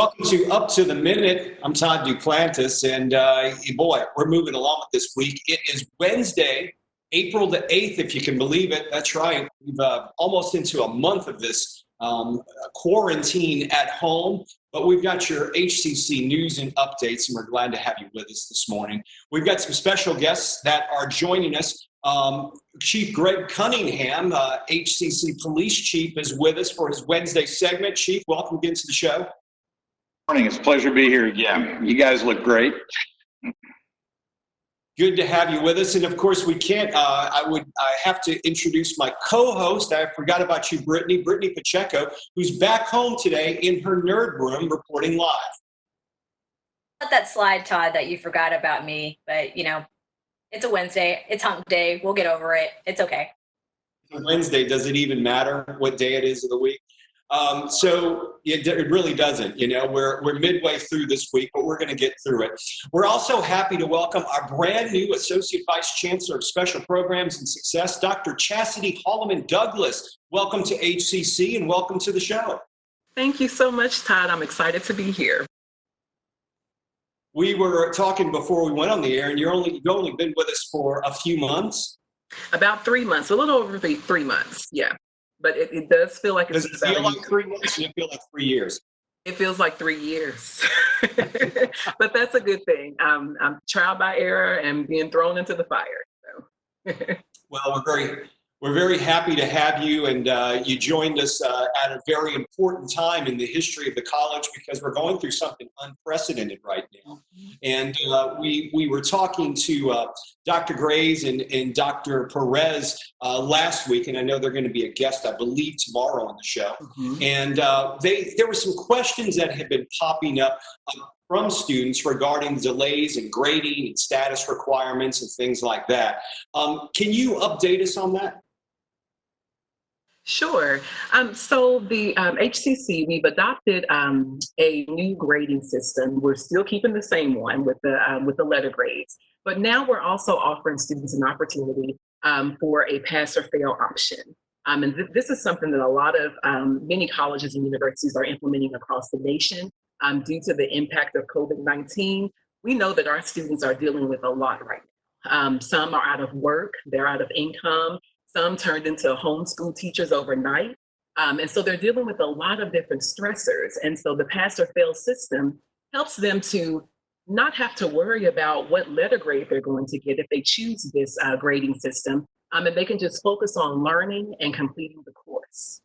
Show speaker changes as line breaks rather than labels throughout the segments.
Welcome to Up to the Minute. I'm Todd Duplantis, and boy, we're moving along with this week. It is Wednesday, April the 8th, if you can believe it. That's right. We've almost into a month of this quarantine at home, but we've got your HCC news and updates, and we're glad to have you with us this morning. We've got some special guests that are joining us. Chief Greg Cunningham, HCC Police Chief, is with us for his Wednesday segment. Chief, welcome again to the show.
Morning. It's a pleasure to be here again. You guys look great.
Good to have you with us. And of course, we can't, I have to introduce my co-host. I forgot about you, Brittany Pacheco, who's back home today in her nerd room reporting live.
Let that slide, Todd, that you forgot about me, but you know, it's a Wednesday, it's hump day, we'll get over it, it's okay.
Wednesday, does it even matter what day it is of the week? So it really doesn't. You know, we're midway through this week, but we're going to get through it. We're also happy to welcome our brand new Associate Vice Chancellor of Special Programs and Success, Dr. Chassity Holliman-Douglas. Welcome to HCC and welcome to the show.
Thank you so much, Todd. I'm excited to be here.
We were talking before we went on the air, and you've only been with us for a few months.
About 3 months, a little over 3 months, yeah. But it does feel like
it's about 3 months, or does it feel like 3 years?
It feels like 3 years. But that's a good thing. I'm trial by error and being thrown into the fire. So.
Well, we're very happy to have you, and you joined us at a very important time in the history of the college because we're going through something unprecedented right now. And we were talking to Dr. Grays and Dr. Perez last week, and I know they're going to be a guest, I believe, tomorrow on the show. And there were some questions that had been popping up from students regarding delays in grading and status requirements and things like that. Can you update us on that?
Sure. So the HCC, we've adopted a new grading system. We're still keeping the same one with the letter grades, but now we're also offering students an opportunity for a pass or fail option. And this is something that a lot of many colleges and universities are implementing across the nation due to the impact of COVID-19. We know that our students are dealing with a lot right now. Some are out of work, they're out of income. Some turned into homeschool teachers overnight. And so they're dealing with a lot of different stressors. And so the pass or fail system helps them to not have to worry about what letter grade they're going to get if they choose this grading system. And they can just focus on learning and completing the course.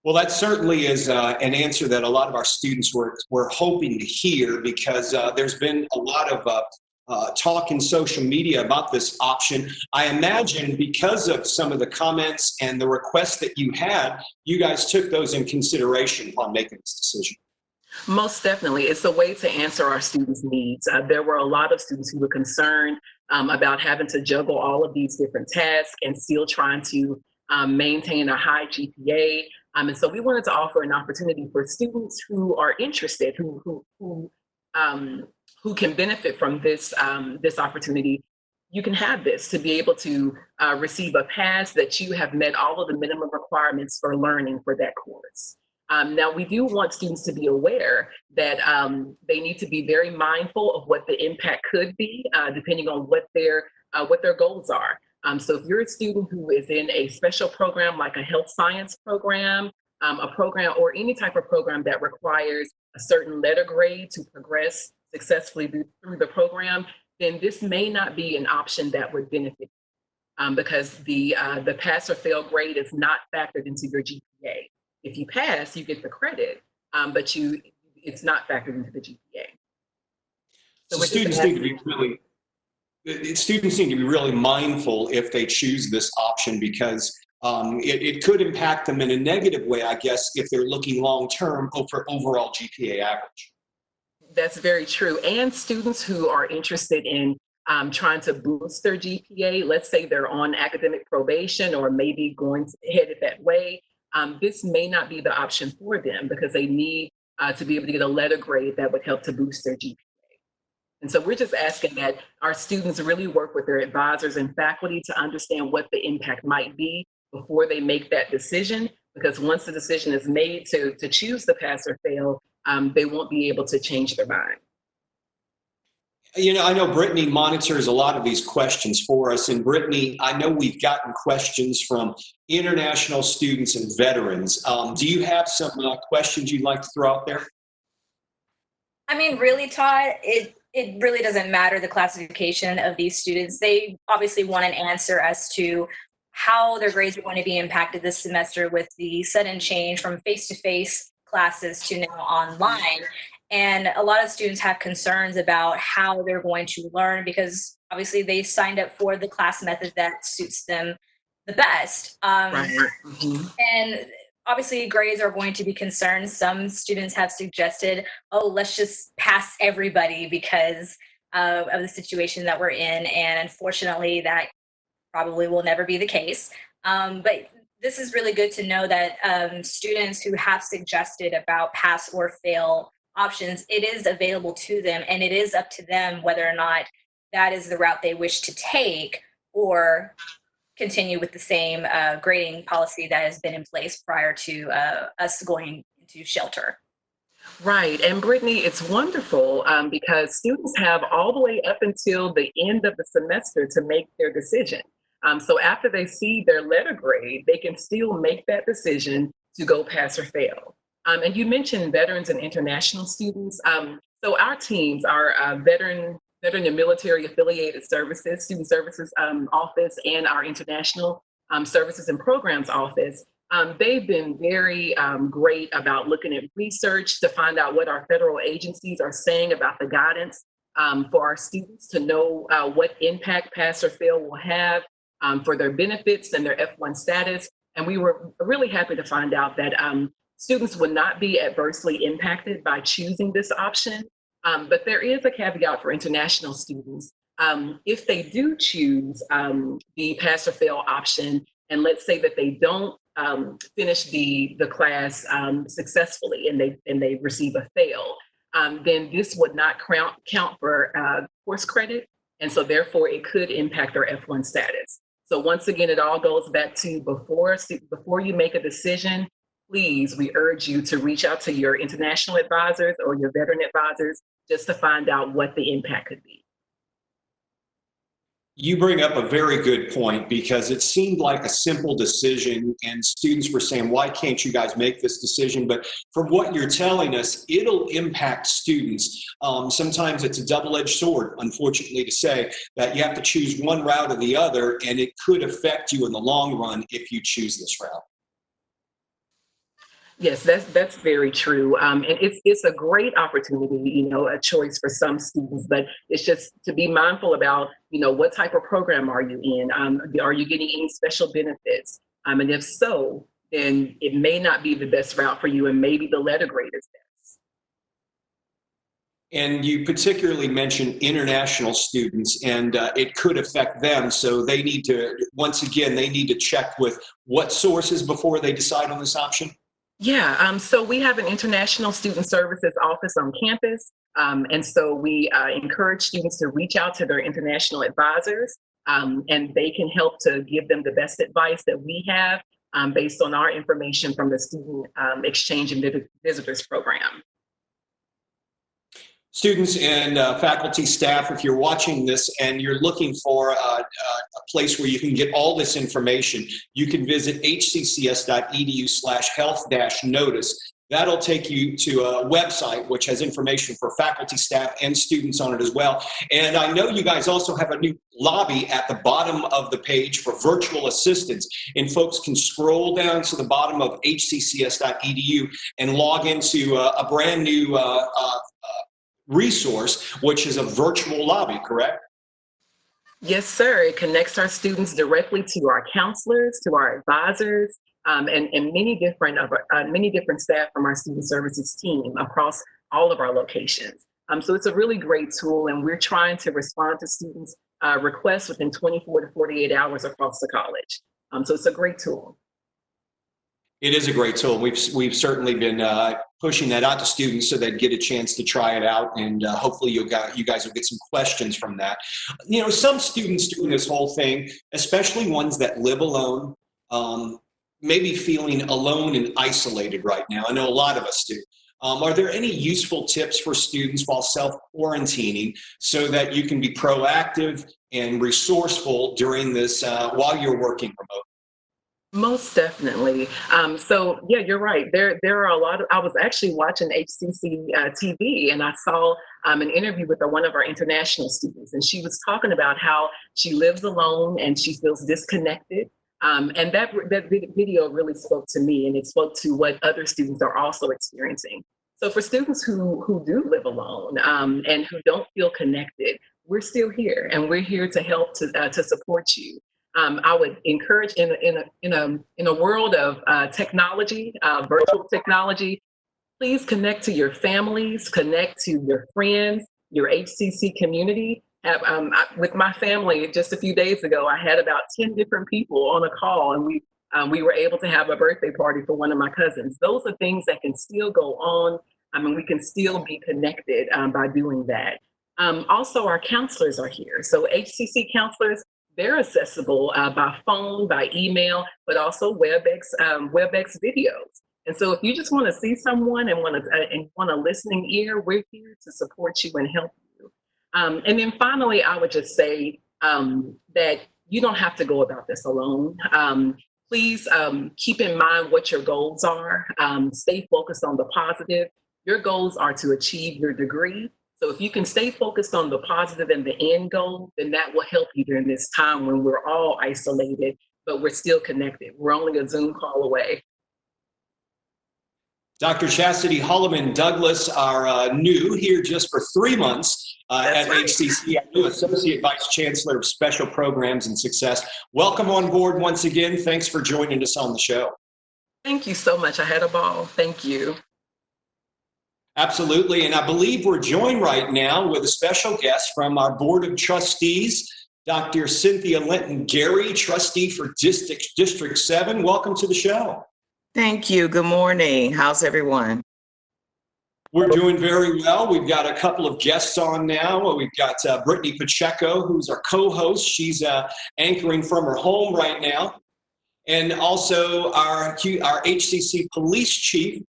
Well, that certainly is an answer that a lot of our students were hoping to hear, because there's been a lot of talk in social media about this option. I imagine because of some of the comments and the requests that you had, you guys took those in consideration upon making this decision.
Most definitely. It's a way to answer our students' needs. There were a lot of students who were concerned about having to juggle all of these different tasks and still trying to maintain a high GPA. And so we wanted to offer an opportunity for students who are interested, who can benefit from this this opportunity. You can have this to be able to receive a pass that you have met all of the minimum requirements for learning for that course. Now, we do want students to be aware that they need to be very mindful of what the impact could be, depending on what their goals are. So if you're a student who is in a special program like a health science program, a program or any type of program that requires a certain letter grade to progress successfully through the program, then this may not be an option that would benefit because the pass or fail grade is not factored into your GPA. If you pass, you get the credit, but it's not factored into the GPA.
So students need to be really mindful if they choose this option, because it could impact them in a negative way, I guess, if they're looking long-term for overall GPA average.
That's very true. And students who are interested in trying to boost their GPA, let's say they're on academic probation or maybe headed that way, this may not be the option for them because they need to be able to get a letter grade that would help to boost their GPA. And so we're just asking that our students really work with their advisors and faculty to understand what the impact might be before they make that decision, because once the decision is made to choose the pass or fail, they won't be able to change their mind.
You know, I know Brittany monitors a lot of these questions for us. And Brittany, I know we've gotten questions from international students and veterans. Do you have some questions you'd like to throw out there?
I mean, really, Todd, it really doesn't matter the classification of these students. They obviously want an answer as to how their grades are going to be impacted this semester with the sudden change from face-to-face classes to now online. And a lot of students have concerns about how they're going to learn because obviously they signed up for the class method that suits them the best.
Right. Mm-hmm.
And obviously grades are going to be concerned. Some students have suggested, oh, let's just pass everybody because of the situation that we're in. And unfortunately, that probably will never be the case. But this is really good to know that students who have suggested about pass or fail options, it is available to them, and it is up to them whether or not that is the route they wish to take or continue with the same grading policy that has been in place prior to us going into shelter.
Right. And Brittany, it's wonderful because students have all the way up until the end of the semester to make their decision. So after they see their letter grade, they can still make that decision to go pass or fail. And you mentioned veterans and international students. So our teams, our veteran and military affiliated services, student services office, and our international services and programs office, they've been very great about looking at research to find out what our federal agencies are saying about the guidance for our students to know what impact pass or fail will have for their benefits and their F1 status. And we were really happy to find out that students would not be adversely impacted by choosing this option. But there is a caveat for international students. If they do choose the pass or fail option, and let's say that they don't finish the class successfully and they receive a fail, then this would not count for course credit. And so therefore it could impact their F1 status. So once again, it all goes back to before you make a decision, please, we urge you to reach out to your international advisors or your veteran advisors just to find out what the impact could be.
You bring up a very good point because it seemed like a simple decision and students were saying, why can't you guys make this decision? But from what you're telling us, it'll impact students. Sometimes it's a double-edged sword, unfortunately to say, that you have to choose one route or the other, and it could affect you in the long run if you choose this route.
Yes, that's very true. And it's a great opportunity, a choice for some students, but it's just to be mindful about, what type of program are you in? Are you getting any special benefits? And if so, then it may not be the best route for you, and maybe the letter grade is best.
And you particularly mentioned international students, and it could affect them. So they need to, once again, they need to check with what sources before they decide on this option?
Yeah, so we have an international student services office on campus. And so we encourage students to reach out to their international advisors, and they can help to give them the best advice that we have based on our information from the Student Exchange and Visitors Program.
Students and faculty, staff, if you're watching this and you're looking for a place where you can get all this information, you can visit hccs.edu/health-notice. That'll take you to a website which has information for faculty, staff, and students on it as well. And I know you guys also have a new lobby at the bottom of the page for virtual assistants. And folks can scroll down to the bottom of hccs.edu and log into a brand new resource, which is a virtual lobby, correct?
Yes, sir. It connects our students directly to our counselors, to our advisors, and many different staff from our student services team across all of our locations. So it's a really great tool, and we're trying to respond to students' requests within 24 to 48 hours across the college. So it's a great tool.
It is a great tool. We've certainly been pushing that out to students so they'd get a chance to try it out, and hopefully you guys will get some questions from that. Some students doing this whole thing, especially ones that live alone, maybe feeling alone and isolated right now. I know a lot of us do. Are there any useful tips for students while self-quarantining so that you can be proactive and resourceful during this while you're working remote?
Most definitely. So yeah, you're right. There are a lot of. I was actually watching HCC TV, and I saw an interview with one of our international students, and she was talking about how she lives alone and she feels disconnected. And that video really spoke to me, and it spoke to what other students are also experiencing. So for students who do live alone and who don't feel connected, we're still here, and we're here to help to support you. I would encourage in a world of technology, virtual technology, please connect to your families, connect to your friends, your HCC community. With my family, just a few days ago, I had about 10 different people on a call, and we were able to have a birthday party for one of my cousins. Those are things that can still go on. I mean, we can still be connected by doing that. Also, our counselors are here. So HCC counselors, they're accessible by phone, by email, but also WebEx videos. And so if you just want to see someone and want a listening ear, we're here to support you and help you. And then finally, I would just say that you don't have to go about this alone. Please keep in mind what your goals are. Stay focused on the positive. Your goals are to achieve your degree. So if you can stay focused on the positive and the end goal, then that will help you during this time when we're all isolated, but we're still connected. We're only a Zoom call away.
Dr. Chassity Holliman-Douglas, our new here just for 3 months at HCC, our new Associate Vice Chancellor of Special Programs and Success. Welcome on board once again. Thanks for joining us on the show.
Thank you so much. I had a ball. Thank you.
Absolutely, and I believe we're joined right now with a special guest from our Board of Trustees, Dr. Cynthia Lenton-Gary, trustee for District 7. Welcome to the show.
Thank you. Good morning. How's everyone?
We're doing very well. We've got a couple of guests on now. We've got Brittany Pacheco, who's our co-host. She's anchoring from her home right now. And also our HCC Police Chief,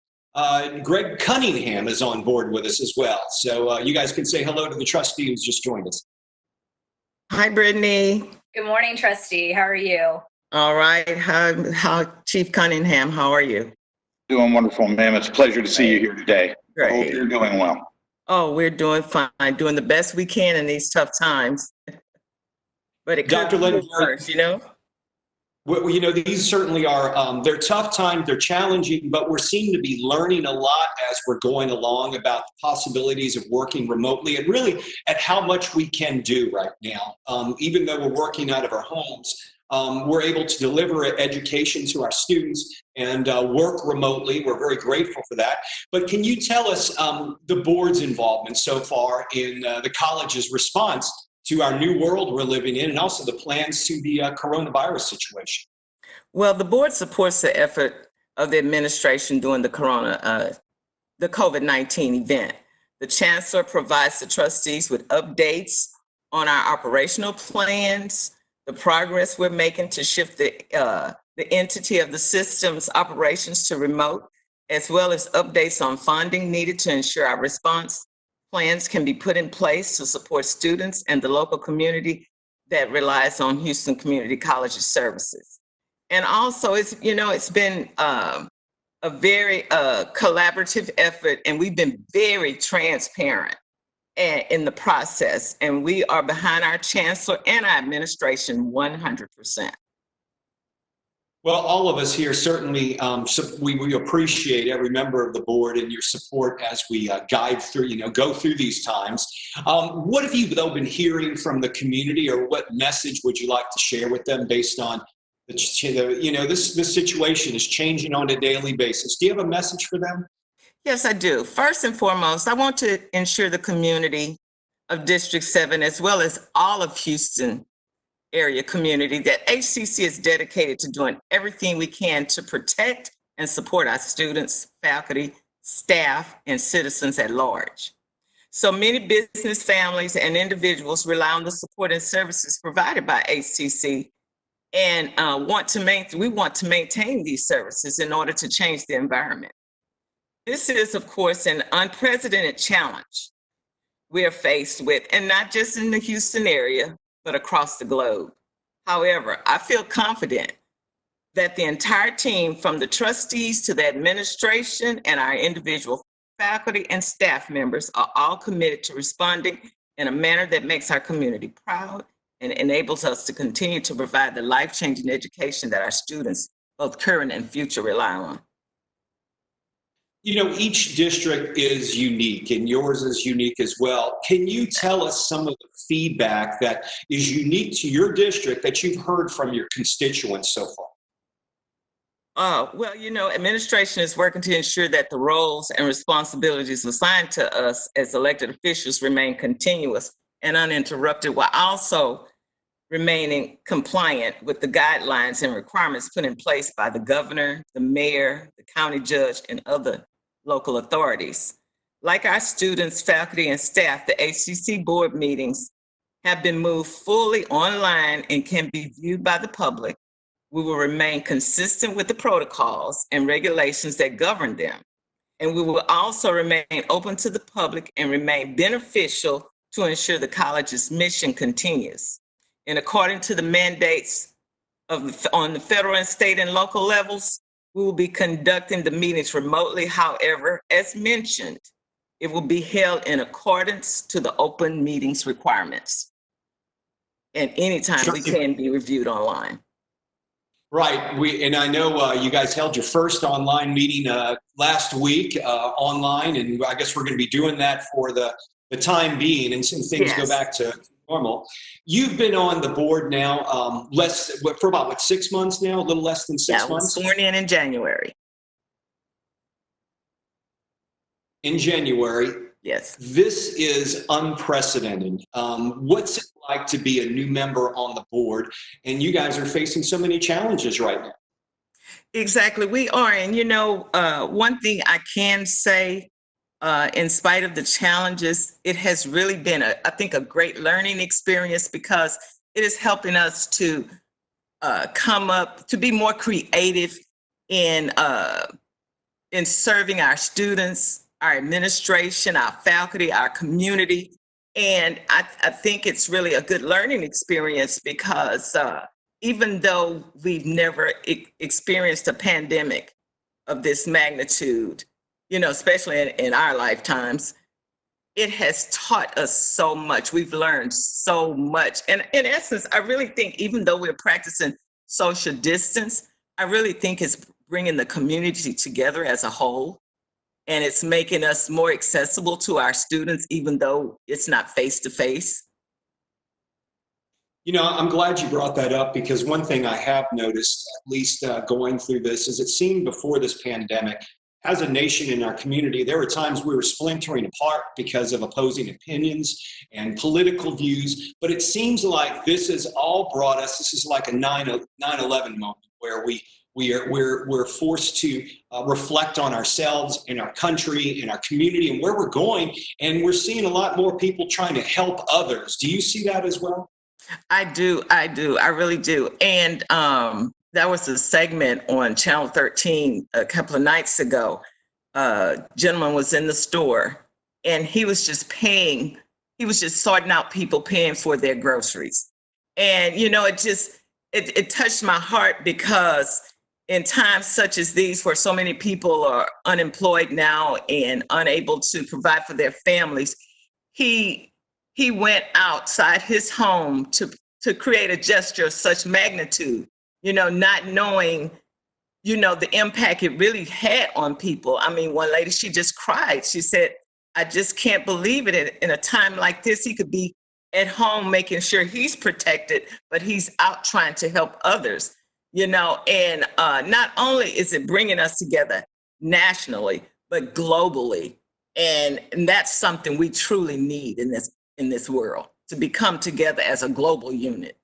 Greg Cunningham, is on board with us as well. So you guys can say hello to the trustee who's just joined us.
Hi, Brittany.
Good morning, trustee. How are you?
All right. How Chief Cunningham, how are you?
Doing wonderful, ma'am. It's a pleasure to see you here today.
Great.
I hope you're doing well.
Oh, we're doing fine, doing the best we can in these tough times. But it could
Dr.
be
Lenton-Gary,
worse, you know?
Well, you know, these certainly are, they're tough times, they're challenging, but we're seeming to be learning a lot as we're going along about the possibilities of working remotely and really at how much we can do right now. Even though we're working out of our homes, we're able to deliver education to our students and work remotely. We're very grateful for that. But can you tell us the board's involvement so far in the college's response to our new world we're living in, and also the plans to the coronavirus situation?
Well, the board supports the effort of the administration during the COVID-19 event. The Chancellor provides the trustees with updates on our operational plans, the progress we're making to shift the entity of the system's operations to remote, as well as updates on funding needed to ensure our response plans can be put in place to support students and the local community that relies on Houston Community College's services. And also, it's been a very collaborative effort, and we've been very transparent in the process, and we are behind our Chancellor and our administration 100%.
Well, all of us here certainly, we appreciate every member of the board and your support as we guide through, go through these times. What have you, though, been hearing from the community, or what message would you like to share with them based on this situation is changing on a daily basis? Do you have a message for them?
Yes, I do. First and foremost, I want to ensure the community of District 7, as well as all of Houston area community, that HCC is dedicated to doing everything we can to protect and support our students, faculty, staff, and citizens at large. So many business families and individuals rely on the support and services provided by HCC and we want to maintain these services in order to change the environment. This is, of course, an unprecedented challenge we are faced with, and not just in the Houston area, but across the globe. However, I feel confident that the entire team, from the trustees to the administration and our individual faculty and staff members, are all committed to responding in a manner that makes our community proud and enables us to continue to provide the life-changing education that our students, both current and future, rely on.
You know, each district is unique, and yours is unique as well. Can you tell us some of the feedback that is unique to your district that you've heard from your constituents so far?
Well, you know, administration is working to ensure that the roles and responsibilities assigned to us as elected officials remain continuous and uninterrupted, while also remaining compliant with the guidelines and requirements put in place by the governor, the mayor, the county judge, and other local authorities. Like our students, faculty, and staff, the HCC Board Meetings have been moved fully online and can be viewed by the public. We will remain consistent with the protocols and regulations that govern them. And we will also remain open to the public and remain beneficial to ensure the college's mission continues. And according to the mandates on the federal and state and local levels, we will be conducting the meetings remotely. However, as mentioned, it will be held in accordance to the open meetings requirements. And anytime we can be reviewed online.
Right. And I know you guys held your first online meeting last week online, and I guess we're going to be doing that for the time being until things go back to normal. You've been on the board now for about 6 months now, a little less than 6 months?
Sworn in January.
In January.
Yes.
This is unprecedented. What's it like to be a new member on the board? And you guys are facing so many challenges right now.
Exactly, we are. And you know, one thing I can say, in spite of the challenges, it has really been, I think, a great learning experience, because it is helping us to come up, to be more creative in serving our students, our administration, our faculty, our community. And I think it's really a good learning experience, because even though we've never experienced a pandemic of this magnitude, you know, especially in our lifetimes, it has taught us so much. We've learned so much. And in essence, I really think, even though we're practicing social distance, I really think it's bringing the community together as a whole. And it's making us more accessible to our students, even though it's not face-to-face.
You know, I'm glad you brought that up, because one thing I have noticed, at least going through this, is it seemed before this pandemic, as a nation in our community, there were times we were splintering apart because of opposing opinions and political views. But it seems like this has all brought us, this is like a 9/11 moment where we're forced to reflect on ourselves and our country and our community and where we're going. And we're seeing a lot more people trying to help others. Do you see that as well?
I do. I really do. And that was a segment on Channel 13 a couple of nights ago. A gentleman was in the store, and he was just sorting out people paying for their groceries. And, you know, it touched my heart, because in times such as these, where so many people are unemployed now and unable to provide for their families, he went outside his home to create a gesture of such magnitude, you know, not knowing, you know, the impact it really had on people. I mean, one lady, she just cried. She said, I just can't believe it. In a time like this, he could be at home making sure he's protected, but he's out trying to help others, you know. And not only is it bringing us together nationally, but globally. And that's something we truly need in this world, to become together as a global unit.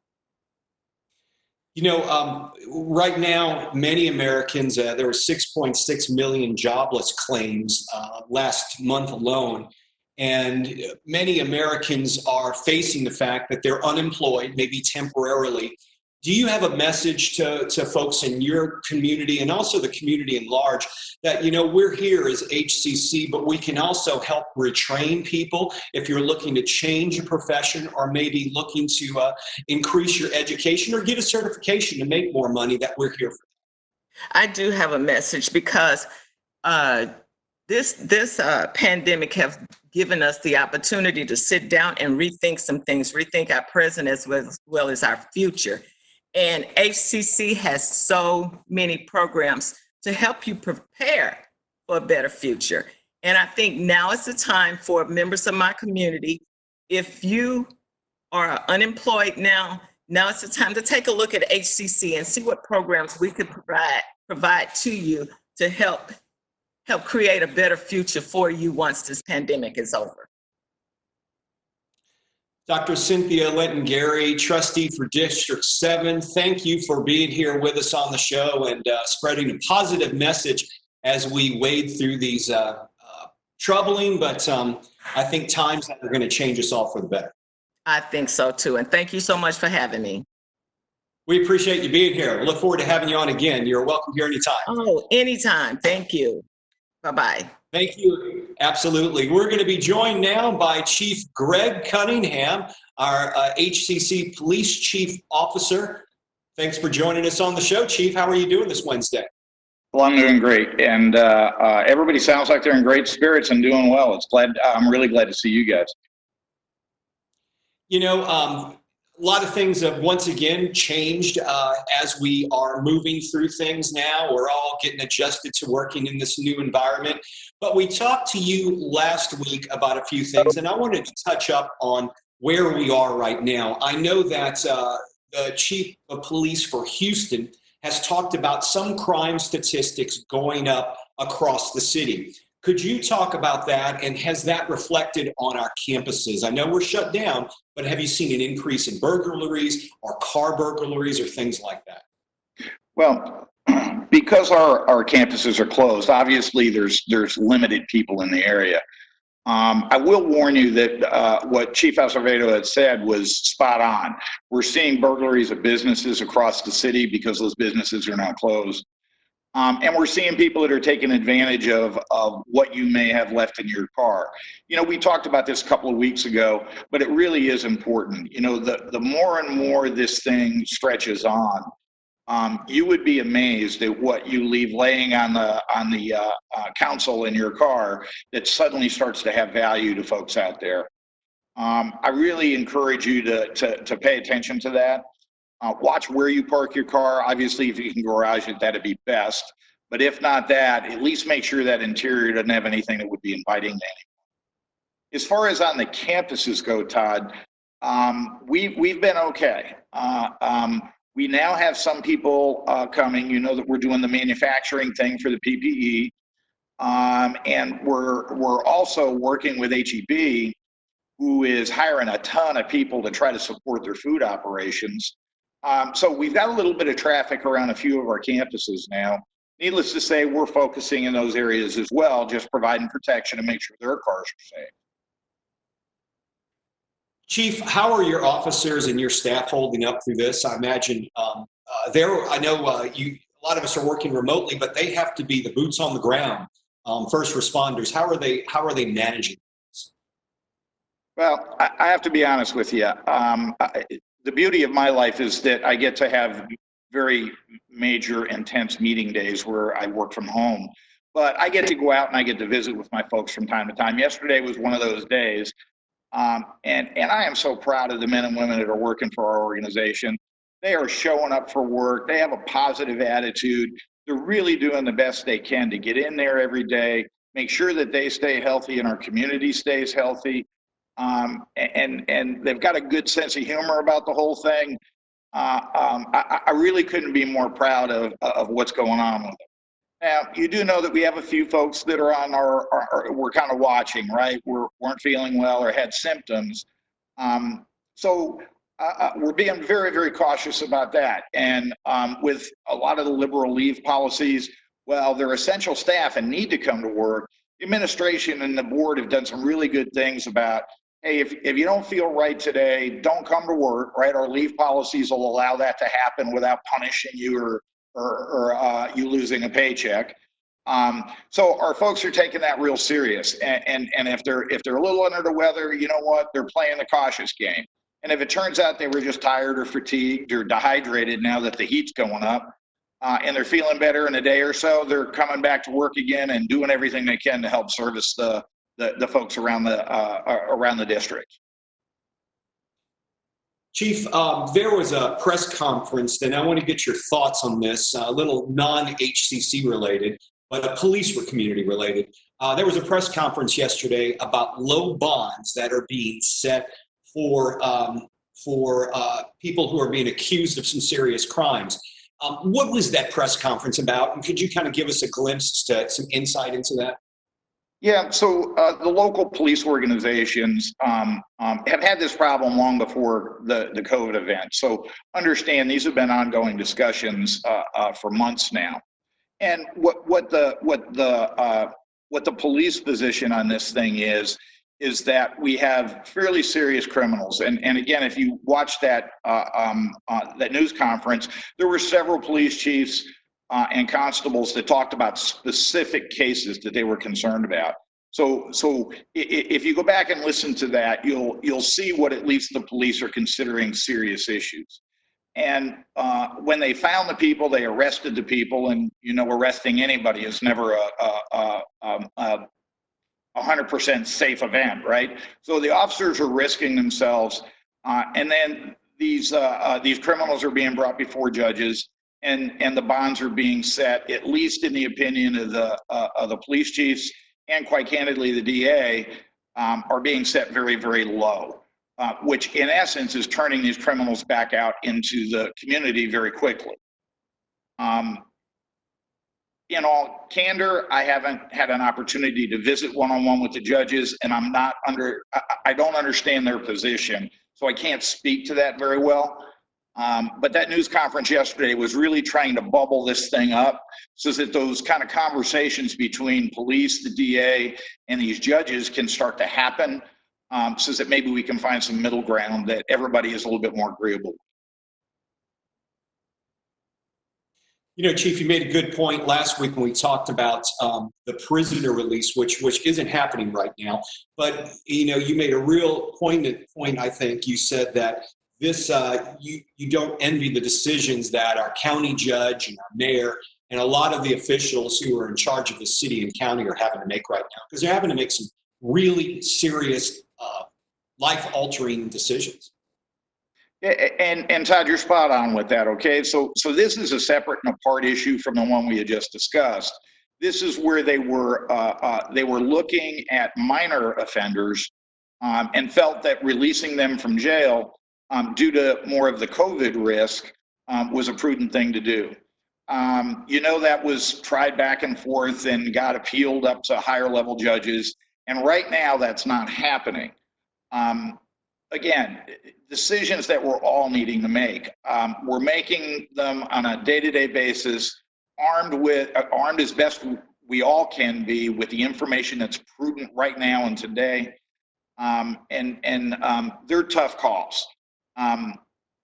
You know, right now, many Americans, there were 6.6 million jobless claims last month alone. And many Americans are facing the fact that they're unemployed, maybe temporarily. Do you have a message to folks in your community and also the community in large that, you know, we're here as HCC, but we can also help retrain people if you're looking to change a profession or maybe looking to increase your education or get a certification to make more money, that we're here for?
I do have a message because this pandemic have given us the opportunity to sit down and rethink some things, rethink our present as well as our future. And HCC has so many programs to help you prepare for a better future. And I think now is the time for members of my community, if you are unemployed now is the time to take a look at HCC and see what programs we could provide to you to help create a better future for you once this pandemic is over.
Dr. Cynthia Lenton-Gary, trustee for District 7, thank you for being here with us on the show and spreading a positive message as we wade through these troubling, but I think times that are going to change us all for the better.
I think so too, and thank you so much for having me.
We appreciate you being here. We look forward to having you on again. You're welcome here anytime.
Oh, anytime. Thank you. Bye-bye.
Thank you. Absolutely. We're going to be joined now by Chief Greg Cunningham, our HCC Police Chief Officer. Thanks for joining us on the show, Chief. How are you doing this Wednesday?
Well, I'm doing great, and everybody sounds like they're in great spirits and doing well. I'm really glad to see you guys.
You know, a lot of things have once again changed as we are moving through things now. We're all getting adjusted to working in this new environment. But we talked to you last week about a few things, and I wanted to touch up on where we are right now. I know that the Chief of Police for Houston has talked about some crime statistics going up across the city. Could you talk about that, and has that reflected on our campuses? I know we're shut down, but have you seen an increase in burglaries or car burglaries or things like that?
Well, because our campuses are closed, obviously there's limited people in the area. I will warn you that what Chief Acevedo had said was spot on. We're seeing burglaries of businesses across the city because those businesses are now closed. And we're seeing people that are taking advantage of what you may have left in your car. You know, we talked about this a couple of weeks ago, but it really is important. You know, the more and more this thing stretches on, you would be amazed at what you leave laying on the console in your car that suddenly starts to have value to folks out there. I really encourage you to pay attention to that. Watch where you park your car. Obviously, if you can garage it, that'd be best. But if not that, at least make sure that interior doesn't have anything that would be inviting to anyone. As far as on the campuses go, Todd, we've been okay. We now have some people coming. You know that we're doing the manufacturing thing for the PPE, and we're also working with HEB, who is hiring a ton of people to try to support their food operations. So we've got a little bit of traffic around a few of our campuses now. Needless to say, we're focusing in those areas as well, just providing protection to make sure their cars are safe.
Chief, how are your officers and your staff holding up through this? I imagine I know a lot of us are working remotely, but they have to be the boots on the ground, first responders. How are they managing this?
Well, I have to be honest with you. The beauty of my life is that I get to have very major, intense meeting days where I work from home. But I get to go out and I get to visit with my folks from time to time. Yesterday was one of those days. And I am so proud of the men and women that are working for our organization. They are showing up for work. They have a positive attitude. They're really doing the best they can to get in there every day, make sure that they stay healthy and our community stays healthy. And they've got a good sense of humor about the whole thing. I really couldn't be more proud of what's going on with it. Now, you do know that we have a few folks that are on we're kind of watching, right? Weren't feeling well or had symptoms. So we're being very, very cautious about that. And with a lot of the liberal leave policies, well, they're essential staff and need to come to work. The administration and the board have done some really good things about, hey, if you don't feel right today, don't come to work, right? Our leave policies will allow that to happen without punishing you or you losing a paycheck. So our folks are taking that real serious. And if they're a little under the weather, you know what? They're playing the cautious game. And if it turns out they were just tired or fatigued or dehydrated now that the heat's going up, and they're feeling better in a day or so, they're coming back to work again and doing everything they can to help service the folks around the district.
Chief, there was a press conference, and I want to get your thoughts on this, a little non-HCC related, but police community related. There was a press conference yesterday about low bonds that are being set for people who are being accused of some serious crimes. What was that press conference about? And could you kind of give us a glimpse to some insight into that?
Yeah, so the local police organizations have had this problem long before the COVID event. So understand these have been ongoing discussions for months now. And what the police position on this thing is that we have fairly serious criminals. And again, if you watch that news conference, there were several police chiefs and constables that talked about specific cases that they were concerned about. So if you go back and listen to that, you'll see what at least the police are considering serious issues. And when they found the people, they arrested the people, and arresting anybody is never a 100% safe event, right? So the officers are risking themselves, and then these criminals are being brought before judges, and the bonds are being set, at least in the opinion of the police chiefs, and quite candidly, the DA, are being set very, very low, which in essence is turning these criminals back out into the community very quickly. In all candor, I haven't had an opportunity to visit one-on-one with the judges, and I don't understand their position, so I can't speak to that very well. But that news conference yesterday was really trying to bubble this thing up so that those kind of conversations between police, the DA, and these judges can start to happen, so that maybe we can find some middle ground that everybody is a little bit more agreeable.
Chief, you made a good point last week when we talked about the prisoner release, which isn't happening right now. But, you made a real poignant point, I think. You said that this, you don't envy the decisions that our county judge and our mayor and a lot of the officials who are in charge of the city and county are having to make right now, because they're having to make some really serious, life-altering decisions.
And Todd, you're spot on with that. Okay, so this is a separate and apart issue from the one we had just discussed. This is where they were looking at minor offenders and felt that releasing them from jail due to more of the COVID risk was a prudent thing to do. That was tried back and forth and got appealed up to higher level judges, and right now that's not happening. Again, decisions that we're all needing to make. We're making them on a day-to-day basis, armed as best we all can be with the information that's prudent right now and today. And they're tough calls.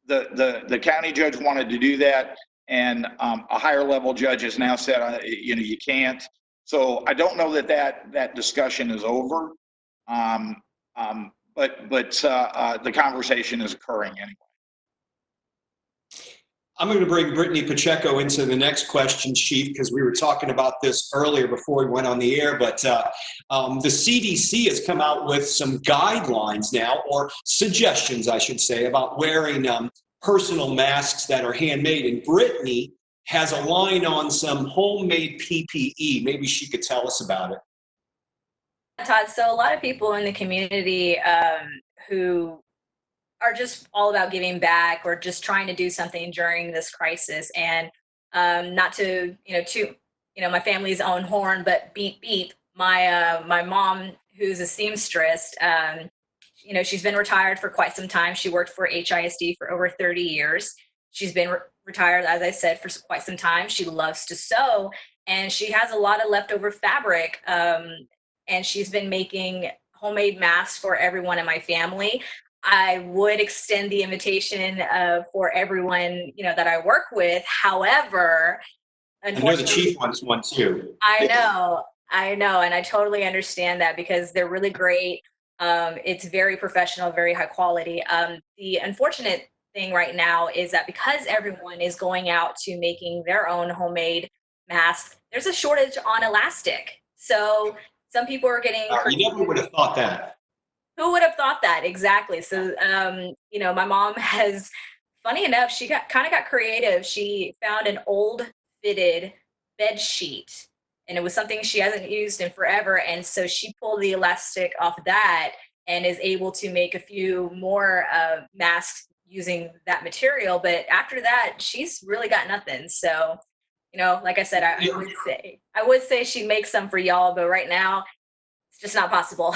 The county judge wanted to do that, and a higher level judge has now said, you can't. So I don't know that discussion is over. But the conversation is occurring anyway.
I'm going to bring Brittany Pacheco into the next question, Chief, because we were talking about this earlier before we went on the air, but the CDC has come out with some guidelines now, or suggestions, I should say, about wearing personal masks that are handmade. And Brittany has a line on some homemade PPE. Maybe she could tell us about it.
Todd, so a lot of people in the community who are just all about giving back or just trying to do something during this crisis, and not to my family's own horn, but beep. My mom, who's a seamstress, she's been retired for quite some time. She worked for HISD for over 30 years. She's been retired, as I said, for quite some time. She loves to sew, and she has a lot of leftover fabric. And she's been making homemade masks for everyone in my family. I would extend the invitation for everyone, that I work with. However,
I know the chief wants one too.
I know, and I totally understand that because they're really great. It's very professional, very high quality. The unfortunate thing right now is that because everyone is going out to making their own homemade masks, there's a shortage on elastic. So some people are getting.
You never would have thought that.
Who would have thought that? Exactly. So, my mom has, funny enough, she got creative. She found an old fitted bed sheet, and it was something she hasn't used in forever. And so she pulled the elastic off that and is able to make a few more masks using that material. But after that, she's really got nothing. So, like I said, I would say she makes some for y'all, but right now it's just not possible.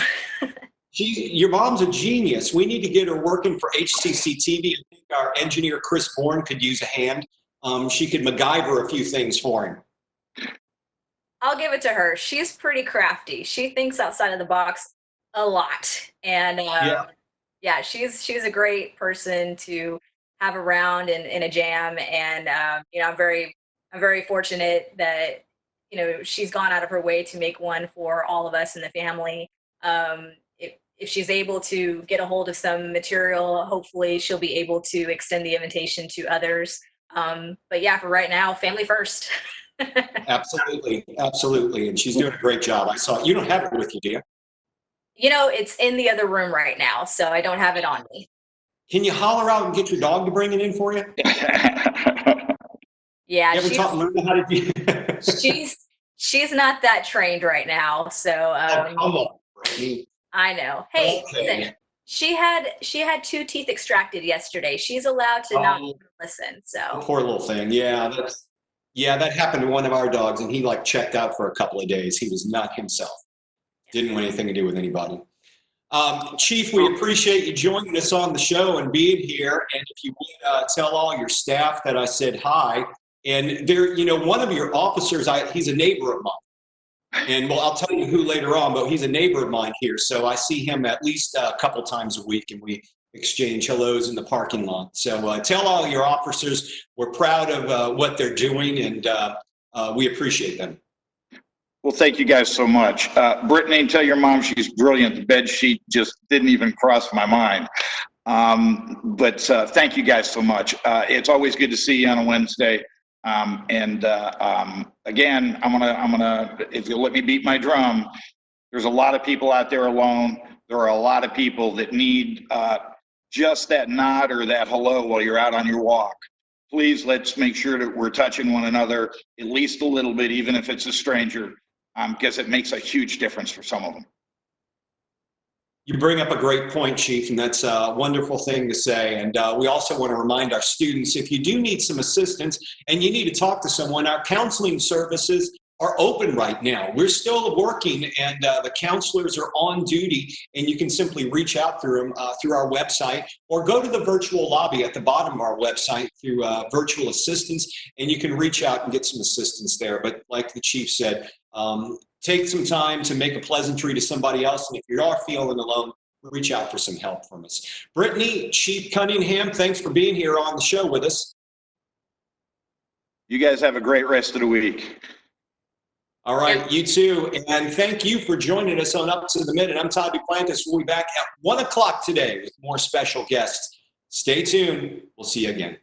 Your mom's a genius. We need to get her working for HCCTV. I think our engineer, Chris Bourne, could use a hand. She could MacGyver a few things for him.
I'll give it to her. She's pretty crafty. She thinks outside of the box a lot. And she's a great person to have around in a jam. And, I'm very fortunate that, she's gone out of her way to make one for all of us in the family. If she's able to get a hold of some material, hopefully she'll be able to extend the invitation to others. But yeah, for right now, family first.
Absolutely. And she's doing a great job. I saw it. You don't have it with you, do you?
It's in the other room right now, so I don't have it on me.
Can you holler out and get your dog to bring it in for you?
Yeah.
You ever taught Luna how to do
She's not that trained right now, so.
Come on, Brittany.
I know. Hey,
okay.
Listen, she had 2 teeth extracted yesterday. She's allowed to not listen. So
poor little thing. Yeah, that happened to one of our dogs, and he checked out for a couple of days. He was not himself. Didn't want anything to do with anybody. Chief, we appreciate you joining us on the show and being here. And if you would tell all your staff that I said hi. And there, one of your officers, he's a neighbor of mine. And I'll tell you who later on, but he's a neighbor of mine here. So I see him at least a couple times a week, and we exchange hellos in the parking lot. So tell all your officers we're proud of what they're doing, and we appreciate them.
Well, thank you guys so much. Brittany, tell your mom she's brilliant. The bed sheet just didn't even cross my mind. But thank you guys so much. It's always good to see you on a Wednesday. Again, I'm gonna, if you'll let me beat my drum, there's a lot of people out there alone. There are a lot of people that need just that nod or that hello while you're out on your walk. Please, let's make sure that we're touching one another at least a little bit, even if it's a stranger, because it makes a huge difference for some of them.
You bring up a great point, Chief, and that's a wonderful thing to say. And we also want to remind our students, if you do need some assistance and you need to talk to someone, our counseling services are open right now. We're still working, and the counselors are on duty, and you can simply reach out through our website, or go to the virtual lobby at the bottom of our website through virtual assistance, and you can reach out and get some assistance there. But like the Chief said, take some time to make a pleasantry to somebody else, and if you are feeling alone, reach out for some help from us. Brittany, Chief Cunningham, thanks for being here on the show with us.
You guys have a great rest of the week.
All right, you too. And thank you for joining us on Up to the Minute. I'm Todd Duplantis. We'll be back at 1 o'clock today with more special guests. Stay tuned. We'll see you again.